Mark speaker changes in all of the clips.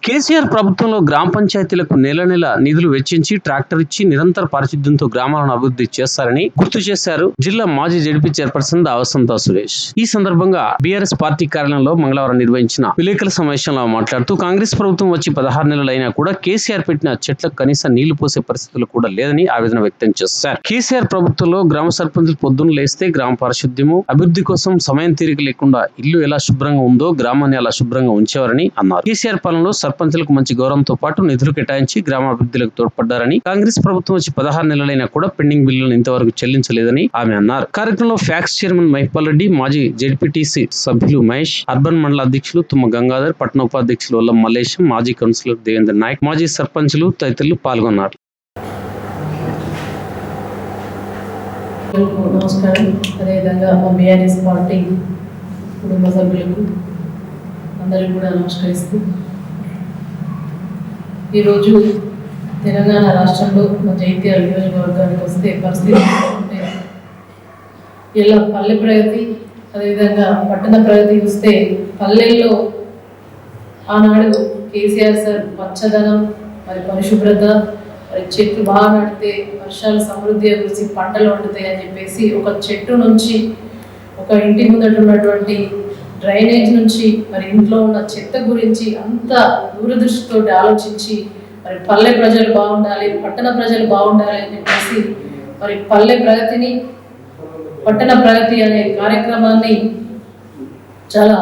Speaker 1: కేసీఆర్ ప్రభుత్వంలో గ్రామ పంచాయతీలకు నెల నిధులు వెచ్చించి ట్రాక్టర్ ఇచ్చి నిరంతర పారిశుద్ధ్యంతో గ్రామాలను అభివృద్ధి చేస్తారని గుర్తు చేశారు జిల్లా మాజీ జడ్పీ చైర్పర్సన్ వసంత సురేష్. ఈ సందర్భంగా బీఆర్ఎస్ పార్టీ కార్యాలయంలో మంగళవారం నిర్వహించిన విలేకరుల సమావేశంలో మాట్లాడుతూ కాంగ్రెస్ ప్రభుత్వం వచ్చి 16 నెలలైనా కూడా కేసీఆర్ పెట్టిన చెట్లకు కనీసం నీళ్లు పోసే పరిస్థితులు కూడా లేదని ఆవేదన వ్యక్తం చేశారు. కేసీఆర్ ప్రభుత్వంలో గ్రామ సర్పంచులు పొద్దున్న లేస్తే గ్రామ పారిశుద్ధ్యము అభివృద్ధి కోసం సమయం తీరిక లేకుండా ఇల్లు ఎలా శుభ్రంగా ఉందో గ్రామాన్ని అలా శుభ్రంగా ఉంచేవారని అన్నారు. కేసీఆర్ పాలనలో సర్పంచులకు మంచి గౌరవంతో పాటు నిధులు కేటాయించి గ్రామాభివృద్ధికి తోడ్పడ్డారని, కాంగ్రెస్ ప్రభుత్వం వచ్చి 16 నెలలైనా కూడా పెండింగ్ బిల్లులను ఇంతవరకు చెల్లించలేదని ఆమె అన్నారు. కార్యక్రమంలో ఫ్యాక్స్ చైర్మన్ మహిపాల్ రెడ్డి, మాజీ జెడ్పీటీసీ సభ్యులు మహేష్, అర్బన్ మండల అధ్యక్షులు తుమ్మ గంగాధర్, పట్టణ ఉపాధ్యక్షులు వల్ల మల్లేశం, మాజీ కౌన్సిలర్ దేవేంద్ర నాయక్, మాజీ సర్పంచులు తదితరులు పాల్గొన్నారు.
Speaker 2: నమస్కారం. అదేవిధంగా మా బీఆర్ఎస్ పార్టీ కుటుంబ సభ్యులకు అందరికీ కూడా నమస్కరిస్తూ, ఈరోజు తెలంగాణ రాష్ట్రంలో మా జైత్యాల నియోజకవర్గానికి వస్తే పరిస్థితి ఉంటే ఇలా పల్లె ప్రగతి, అదేవిధంగా పట్టణ ప్రగతి వస్తే పల్లెల్లో ఆనాడు కేసీఆర్ సార్ పచ్చదనం, మరి పరిశుభ్రత, మరి చెట్లు బాగా నాటితే వర్షాలు సమృద్ధిగా కురిసి పంటలు వండుతాయి అని చెప్పేసి ఒక చెట్టు నుంచి, ఒక ఇంటి ముందట ఉన్నటువంటి డ్రైనేజ్ నుంచి, మరి ఇంట్లో ఉన్న చెత్త గురించి అంత దూరదృష్టితో ఆలోచించి మరి పల్లె ప్రజలు బాగుండాలి, పట్టణ ప్రజలు బాగుండాలి అని చెప్పేసి మరి పల్లె ప్రగతిని, పట్టణ ప్రగతి అనే కార్యక్రమాన్ని చాలా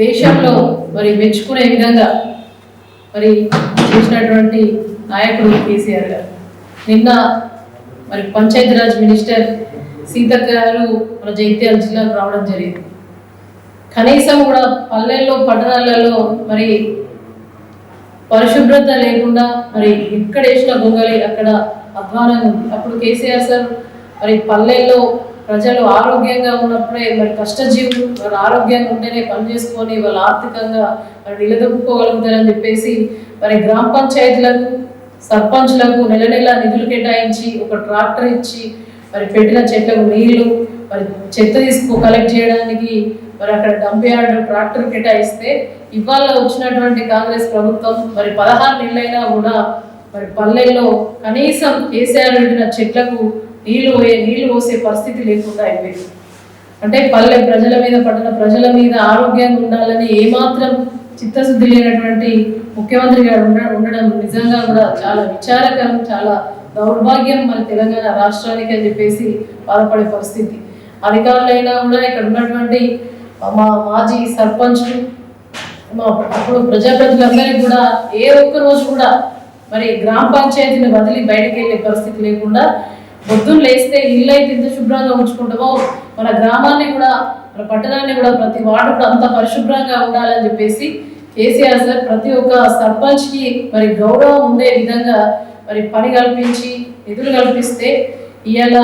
Speaker 2: దేశంలో మరి మెచ్చుకునే విధంగా మరి చేసినటువంటి నాయకుడు కేసీఆర్ గారు. నిన్న మరి పంచాయతీరాజ్ మినిస్టర్ సీతక్క గారు మన జైత్యాల జిల్లాకు రావడం జరిగింది. కనీసం కూడా పల్లెల్లో, పట్టణాలలో మరి పరిశుభ్రత లేకుండా మరి ఎక్కడ వేసిన గొంగలి అక్కడ అధ్వానంగా ఉంది. అప్పుడు కేసీఆర్ సార్ మరి పల్లెల్లో ప్రజలు ఆరోగ్యంగా ఉన్నప్పుడే, మరి కష్టజీవులు వారు ఆరోగ్యంగా ఉంటేనే పని చేసుకొని వాళ్ళు ఆర్థికంగా మరి నిలదొక్కుకోగలుగుతారని చెప్పేసి మరి గ్రామ పంచాయతీలకు, సర్పంచ్లకు నెల నిధులు కేటాయించి ఒక ట్రాక్టర్ ఇచ్చి మరి పెట్టిన చెట్లకు నీళ్లు, మరి చెత్త కలెక్ట్ చేయడానికి మరి అక్కడ డంప్ యార్డ్ ట్రాక్టర్ కేటాయిస్తే ఇవాళ వచ్చినటువంటి కాంగ్రెస్ ప్రభుత్వం మరి 16 నెలలైనా కూడా మరి పల్లెల్లో కనీసం కేసీఆర్ పెట్టిన చెట్లకు నీళ్లు పోసే పరిస్థితి లేకుండా అయిపోయింది. అంటే పల్లె ప్రజల మీద, పట్టణ ప్రజల మీద ఆరోగ్యంగా ఉండాలని ఏమాత్రం చిత్తశుద్ధి లేనటువంటి ముఖ్యమంత్రి గారు ఉండడం నిజంగా కూడా చాలా విచారకరం, చాలా దౌర్భాగ్యం మన తెలంగాణ రాష్ట్రానికి అని చెప్పేసి బాధపడే పరిస్థితి. అధికారులైనా కూడా ఇక్కడ ఉన్నటువంటి మా మాజీ సర్పంచ్లు, మా అప్పుడు ప్రజాప్రతినిధులందరికీ కూడా ఏ ఒక్క రోజు కూడా మరి గ్రామ పంచాయతీని వదిలి బయటకు వెళ్ళే పరిస్థితి లేకుండా పొద్దున్న లేస్తే ఇల్లు అయితే ఎంత శుభ్రంగా ఉంచుకుంటామో మన గ్రామాన్ని కూడా, మన పట్టణాన్ని కూడా, ప్రతి వార్డు కూడా అంత పరిశుభ్రంగా ఉండాలని చెప్పేసి కేసీఆర్ సార్ ప్రతి ఒక్క సర్పంచ్కి మరి గౌరవం ఉండే విధంగా మరి పని కల్పించి నిధులు కల్పిస్తే ఇవాళ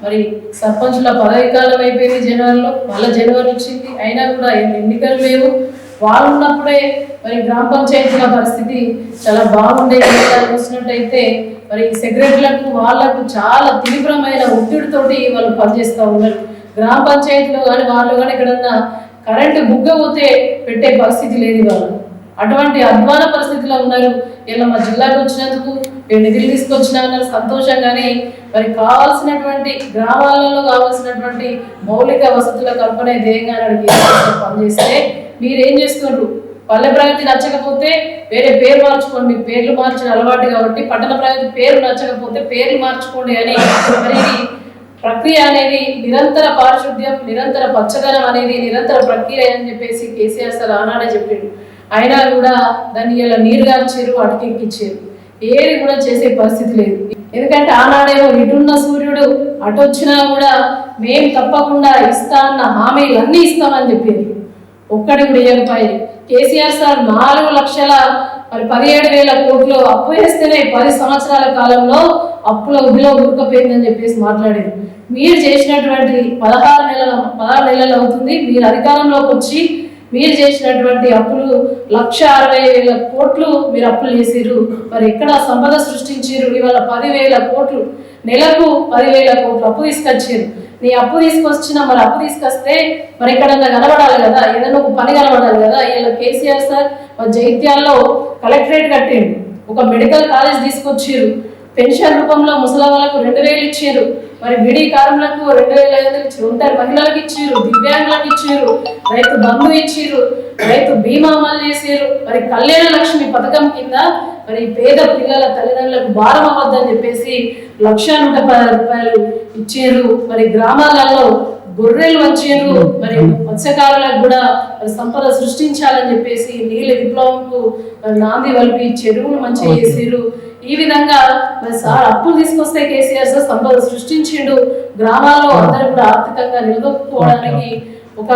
Speaker 2: మరి సర్పంచుల పదవి కాలం అయిపోయింది. జనవరిలో మళ్ళీ జనవరి వచ్చింది, అయినా కూడా ఎన్నికలు లేవు. వాళ్ళు ఉన్నప్పుడే మరి గ్రామ పంచాయతీల పరిస్థితి చాలా బాగుండే. చూసినట్టయితే మరి సెక్రటరీలకు వాళ్ళకు చాలా తీవ్రమైన ఒత్తిడితోటి వాళ్ళు పనిచేస్తూ ఉన్నారు. గ్రామ పంచాయతీలో కానీ వాళ్ళు కానీ ఎక్కడన్నా కరెంటు బుగ్గ పోతే పెట్టే పరిస్థితి లేదు. వాళ్ళు అటువంటి అధ్వాన పరిస్థితిలో ఉన్నారు. ఇలా మా జిల్లాకు వచ్చినందుకు నిధులు తీసుకొచ్చినా సంతోషంగానే మరి కావాల్సినటువంటి గ్రామాలలో కావాల్సినటువంటి మౌలిక వసతుల కల్పన ధ్యేయంగా పనిచేస్తే మీరేం చేస్తున్నారు? పల్లె ప్రగతి నచ్చకపోతే వేరే పేరు మార్చుకోండి, మీకు పేర్లు మార్చిన అలవాటు కాబట్టి పట్టణ ప్రగతి పేరు నచ్చకపోతే పేర్లు మార్చుకోండి అని మరి ప్రక్రియ అనేది నిరంతర పారిశుద్ధ్యం, నిరంతర పచ్చదనం అనేది నిరంతర ప్రక్రియ అని చెప్పేసి కేసీఆర్ సార్ ఆనాడే చెప్పిండు. అయినా కూడా దాన్ని ఇలా నీరు గార్చారు, అటుకెక్కిచ్చారు, ఏది కూడా చేసే పరిస్థితి లేదు. ఎందుకంటే ఆనాడేమో ఇటున్న సూర్యుడు అటు వచ్చినా కూడా మేము తప్పకుండా ఇస్తా అన్న హామీలు అన్నీ ఇస్తామని చెప్పింది. ఒక్కడి కూడా ఇవ్వకపోయింది. కేసీఆర్ సార్ 4 లక్షల మరి 17,000 కోట్లు అప్పు వేస్తేనే 10 సంవత్సరాల కాలంలో అప్పుల ఉద్దిలో ఉరుకపోయిందని చెప్పేసి మాట్లాడారు. మీరు చేసినటువంటి 16 నెలలు అవుతుంది మీరు అధికారంలోకి వచ్చి మీరు చేసినటువంటి అప్పులు 1,60,000 కోట్లు మీరు అప్పులు చేసిరు. మరి ఎక్కడ సంపద సృష్టించారు? ఇవాళ 10,000 కోట్లు, నెలకు 10,000 కోట్లు అప్పు తీసుకొచ్చారు. నీ అప్పు తీసుకొచ్చినా మరి అప్పు తీసుకొస్తే మరి ఎక్కడన్నా కనబడాలి కదా, ఏదైనా ఒక పని కనబడాలి కదా. ఇలా కేసీఆర్ సార్ జైత్యాల్లో కలెక్టరేట్ కట్టిండు, ఒక మెడికల్ కాలేజ్ తీసుకొచ్చిర్రు, పెన్షన్ రూపంలో ముసలి వాళ్ళకు 2000 ఇచ్చారు, మరి బీడీ కారులకు 2500 ఇచ్చారు, ఒంటరి మహిళలకు ఇచ్చారు, దివ్యాంగులకు ఇచ్చారు, రైతు బంధు ఇచ్చారు, రైతు బీమా అమలు చేసారు. మరి కళ్యాణ లక్ష్మి పథకం కింద మరి పేద పిల్లల తల్లిదండ్రులకు భారం అవ్వద్దని చెప్పేసి 1,110 రూపాయలు ఇచ్చారు. మరి గ్రామాలలో గొర్రెలు వచ్చారు, మరి మత్స్యకారులకు కూడా సంపద సృష్టించాలని చెప్పేసి నీళ్ళ విప్లవంకు నాంది వలిపి చెరువులు మంచిగా చేసారు. ఈ విధంగా మరి సార్ అప్పులు తీసుకొస్తే కేసీఆర్ సార్ సంపద సృష్టించిండు. గ్రామాల్లో అందరూ కూడా ఆర్థికంగా నిలదొక్కుకోవడానికి ఒక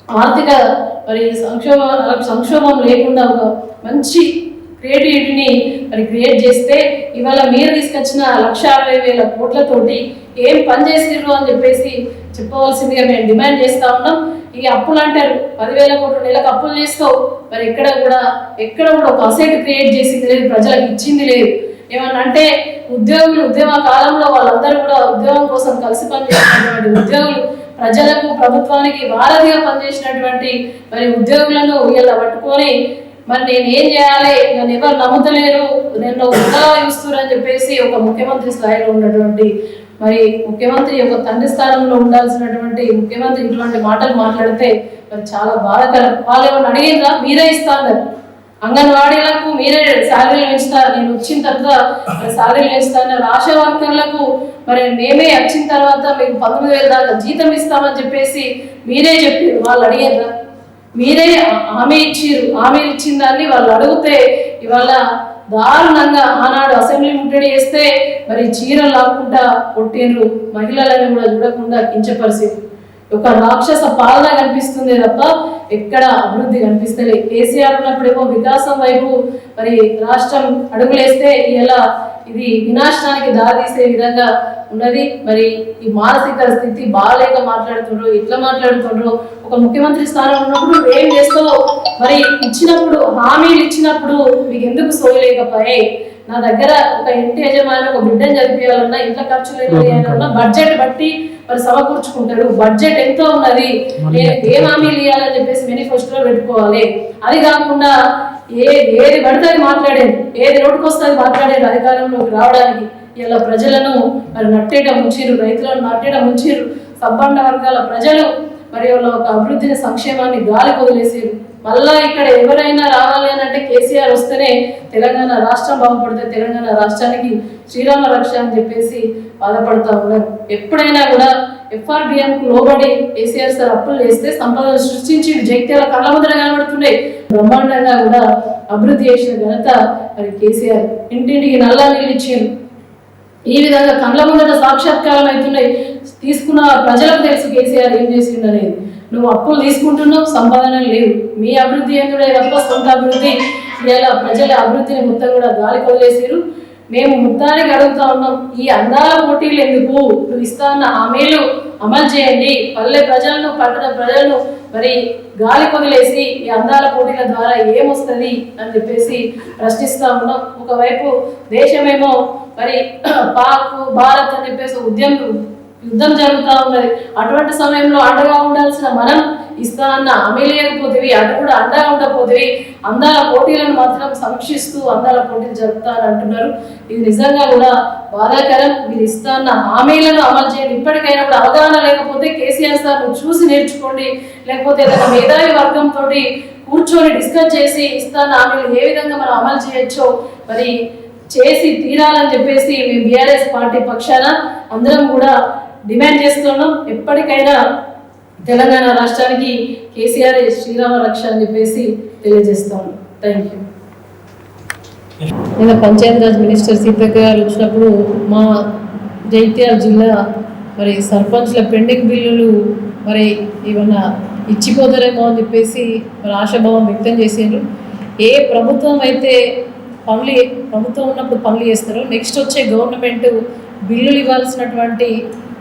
Speaker 2: ఆర్థిక మరి సంక్షోభం లేకుండా ఒక మంచి క్రియేటివిటీని మరి క్రియేట్ చేస్తే ఇవాళ మీరు తీసుకొచ్చిన 1,60,000 కోట్లతోటి ఏం పని చేసిర్రు అని చెప్పేసి చెప్పవలసిందిగా మేము డిమాండ్ చేస్తా ఉన్నాం. ఈ అప్పులు అంటారు, 10,000 కోట్లు నెలకు అప్పులు చేస్తావు, మరి ఎక్కడ కూడా ఒక అసెట్ క్రియేట్ చేసింది లేదు, ప్రజలకు ఇచ్చింది లేదు. ఏమన్నా అంటే ఉద్యమ కాలంలో వాళ్ళందరూ కూడా ఉద్యోగం కోసం కలిసి పనిచేసినటువంటి ఉద్యోగులు, ప్రజలకు ప్రభుత్వానికి వారధిగా పనిచేసినటువంటి మరి ఉద్యోగులను ఇలా పట్టుకొని మరి నేను ఏం చేయాలి, నన్ను ఎవరు నమ్ముతలేరు, నేను ఉద్యోగా చూస్తున్నారు అని చెప్పేసి ఒక ముఖ్యమంత్రి స్థాయిలో ఉన్నటువంటి మరి ముఖ్యమంత్రి యొక్క తండ్రి స్థానంలో ఉండాల్సినటువంటి ముఖ్యమంత్రి ఇటువంటి మాటలు మాట్లాడితే మరి చాలా బాధాకరం. వాళ్ళు ఏమన్నా అడిగినరా, మీరే ఇస్తారు అంగన్వాడీలకు, మీరే శాలరీలు పెంచుతారు, నేను వచ్చిన తర్వాత శాలరీలు పెంచుతాను, ఆశా వర్కర్లకు మరి మేమే వచ్చిన తర్వాత మీకు 19,000 దాకా జీతం ఇస్తామని చెప్పేసి మీరే చెప్పారు. వాళ్ళు అడిగారా, మీరే హామీ ఇచ్చిన దాన్ని వాళ్ళు అడిగితే ఇవాళ దారుణంగా ఆనాడు అసెంబ్లీ ముట్టడి చేస్తే మరి చీరలు లాక్కుంటా కొట్టిండ్రు, మహిళలను కూడా చూడకుండా కించపరిచారు. ఒక రాక్షస పాలన కనిపిస్తుంది తప్ప ఎక్కడ అభివృద్ధి కనిపిస్తలే. కేసీఆర్ ఉన్నప్పుడేమో వికాసం వైపు మరి రాష్ట్రం అడుగులేస్తే ఇలా ఇది వినాశనానికి దారితీసే విధంగా ఉన్నది. మరి ఈ మానసిక స్థితి బాగాలేక మాట్లాడుతుండ్రు, ఎట్లా మాట్లాడుతుండ్రు, ఒక ముఖ్యమంత్రి స్థానం ఉన్నప్పుడు ఏం చేస్తావో మరి ఇచ్చినప్పుడు హామీలు ఇచ్చినప్పుడు మీకు ఎందుకు సోయలేకపోయాయి? నా దగ్గర ఒక ఇంటి యజమాని ఒక బిడ్డను చదివించాలన్నా, ఇంట్లో ఖర్చులు బడ్జెట్ బట్టి మరి సమకూర్చుకుంటారు. బడ్జెట్ ఎంతో ఉన్నది, నేను ఏం హామీలు ఇవ్వాలని చెప్పేసి మేనిఫెస్టోలో పెట్టుకోవాలి. అది కాకుండా ఏది పడితే అది మాట్లాడేది, ఏది నోటికి వస్తే అది మాట్లాడేది అధికారంలోకి రావడానికి. ఇలా ప్రజలను మరి నట్టేట ముంచిరు, రైతులను నట్టేట ముంచిరు, సబ్బండ వర్గాల ప్రజలు మరి వాళ్ళ ఒక అభివృద్ధిని సంక్షేమాన్ని గాలి వదిలేసారు. మళ్ళా ఇక్కడ ఎవరైనా రావాలి అని అంటే కేసీఆర్ వస్తేనే తెలంగాణ రాష్ట్రం బాగుపడితే తెలంగాణ రాష్ట్రానికి శ్రీరామ రక్ష అని చెప్పేసి బాధపడతా ఉన్నారు. ఎప్పుడైనా కూడా FRBMకు లోబడి కేసీఆర్ సార్ అప్పులు చేస్తే సంపదను సృష్టించి జైత్యాల కళ్ళ ముద్ర కనబడుతున్నాయి. బ్రహ్మాండంగా కూడా అభివృద్ధి చేసిన ఘనత మరి కేసీఆర్. ఇంటింటికి నల్లా నీళ్ళు ఇచ్చారు. ఈ విధంగా కళ్ళ ముందట సాక్షాత్కారం అవుతున్నాయి. తీసుకున్న ప్రజలకు తెలుసు కేసీఆర్ ఏం చేసిండు అనేది. నువ్వు అప్పులు తీసుకుంటున్నావు, సంపాదన లేవు, మీ అభివృద్ధి ఎందుడే తప్ప సొంత అభివృద్ధి ఇలా ప్రజల అభివృద్ధిని మొత్తం కూడా గాలి కొదిలేసారు. మేము మొత్తానికి అడుగుతా ఉన్నాం, ఈ అందాల పోటీలు ఎందుకు? నువ్వు ఇస్తాన్న హామీలు అమలు చేయండి. పల్లె ప్రజలను, పట్టణ ప్రజలను మరి గాలి కొదిలేసి ఈ అందాల పోటీల ద్వారా ఏమొస్తుంది అని చెప్పేసి ప్రశ్నిస్తా ఉన్నాం. ఒకవైపు దేశమేమో మరి పాక్ భారత్ అని చెప్పేసి యుద్ధం జరుగుతూ ఉన్నది. అటువంటి సమయంలో అండగా ఉండాల్సిన మనం ఇస్తా అన్న హామీలు లేకపోతేవి, అటు కూడా అండగా ఉండకపోతేవి, అందాల పోటీలను మాత్రం సమీక్షిస్తూ అందాల పోటీలు జరుపుతారని అంటున్నారు. ఇది నిజంగా కూడా బాధాకరం. మీరు ఇస్తా అన్న హామీలను అమలు చేయండి. ఇప్పటికైనా కూడా అవగాహన లేకపోతే కేసీఆర్ సార్ చూసి నేర్చుకోండి, లేకపోతే ఏదైనా మేధావి వర్గంతో కూర్చొని డిస్కస్ చేసి ఇస్తాన్న హామీలు ఏ విధంగా మనం అమలు చేయొచ్చో మరి చేసి తీరాలని చెప్పేసి మేము బీఆర్ఎస్ పార్టీ పక్షాన అందరం కూడా డిమాండ్ చేస్తున్నాం. ఎప్పటికైనా తెలంగాణ రాష్ట్రానికి కేసీఆర్ శ్రీరామ రక్ష అని చెప్పేసి తెలియజేస్తాము. Thank you. నేను పంచాయతీరాజ్ మినిస్టర్ సీతక్క గారు వచ్చినప్పుడు మా జైత్యాల జిల్లా మరి సర్పంచ్ల పెండింగ్ బిల్లులు మరి ఏమన్నా ఇచ్చిపోతారేమో అని చెప్పేసి మరి ఆశాభావం వ్యక్తం చేశారు. ఏ ప్రభుత్వం అయితే ప్రభుత్వం ఉన్నప్పుడు పనులు చేస్తారో నెక్స్ట్ వచ్చే గవర్నమెంట్ బిల్లులు ఇవ్వాల్సినటువంటి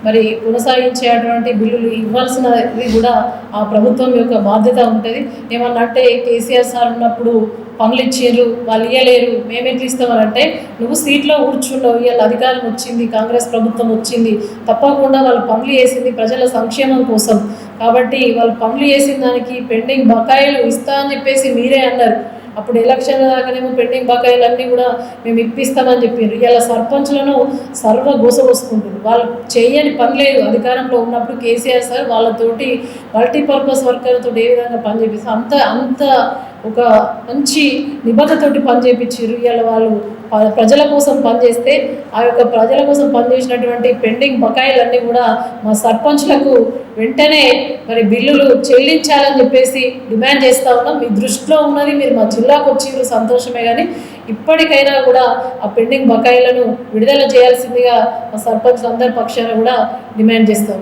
Speaker 2: మరి కొనసాగించేటువంటి బిల్లులు ఇవ్వాల్సినవి కూడా ఆ ప్రభుత్వం యొక్క బాధ్యత ఉంటుంది. ఏమన్నంటే కేసీఆర్ సార్ ఉన్నప్పుడు పనులు ఇచ్చారు, వాళ్ళు ఇవ్వలేరు, మేము ఎట్లా ఇస్తామనంటే నువ్వు సీట్లో కూర్చున్నావు, ఇవాళ అధికారం వచ్చింది, కాంగ్రెస్ ప్రభుత్వం వచ్చింది, తప్పకుండా వాళ్ళు పనులు చేసింది ప్రజల సంక్షేమం కోసం. కాబట్టి వాళ్ళు పనులు చేసిన దానికి పెండింగ్ బకాయిలు ఇస్తా అని చెప్పేసి మీరే అన్నారు. అప్పుడు ఎలక్షన్ దాకానేమో పెండింగ్ బకాయిలన్నీ కూడా మేము ఇప్పిస్తామని చెప్పారు. ఇలా సర్పంచ్లను సర్వ గోసగోసుకుంటారు. వాళ్ళు చేయని పని లేదు. అధికారంలో ఉన్నప్పుడు కేసీఆర్ సార్ వాళ్ళతోటి మల్టీపర్పస్ వర్కర్తో ఏ విధంగా పని చేపిస్తారు అంత ఒక మంచి నిబద్ధతోటి పని చేయించారు. ఇలా వాళ్ళు ప్రజల కోసం పనిచేస్తే ఆ యొక్క ప్రజల కోసం పనిచేసినటువంటి పెండింగ్ బకాయిలన్నీ కూడా మా సర్పంచ్లకు వెంటనే మరి బిల్లులు చెల్లించాలని చెప్పేసి డిమాండ్ చేస్తూ ఉన్నాం. మీ దృష్టిలో ఉన్నది, మీరు మా జిల్లాకు వచ్చిర్రు సంతోషమే, కానీ ఇప్పటికైనా కూడా ఆ పెండింగ్ బకాయిలను విడుదల చేయాల్సిందిగా మా సర్పంచ్లు అందరి పక్షాన కూడా డిమాండ్ చేస్తాం.